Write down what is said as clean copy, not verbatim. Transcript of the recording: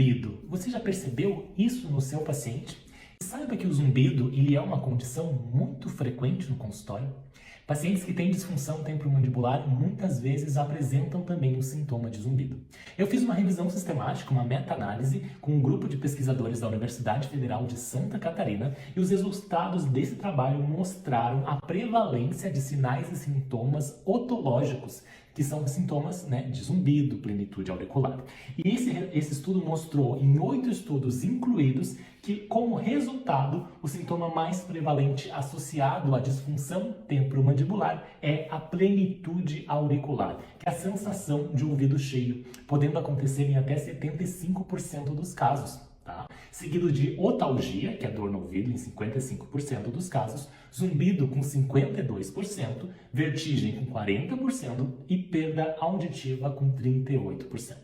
Zumbido. Você já percebeu isso no seu paciente? Saiba que o zumbido ele é uma condição muito frequente no consultório. Pacientes que têm disfunção temporomandibular muitas vezes apresentam também o sintoma de zumbido. Eu fiz uma revisão sistemática, uma meta-análise, com um grupo de pesquisadores da Universidade Federal de Santa Catarina e os resultados desse trabalho mostraram a prevalência de sinais e sintomas otológicos, que são sintomas de zumbido, plenitude auricular. E esse estudo mostrou em 8 estudos incluídos que, como resultado, o sintoma mais prevalente associado à disfunção temporomandibular é a plenitude auricular, que é a sensação de ouvido cheio, podendo acontecer em até 75% dos casos. Seguido de otalgia, que é dor no ouvido, em 55% dos casos, zumbido com 52%, vertigem com 40% e perda auditiva com 38%.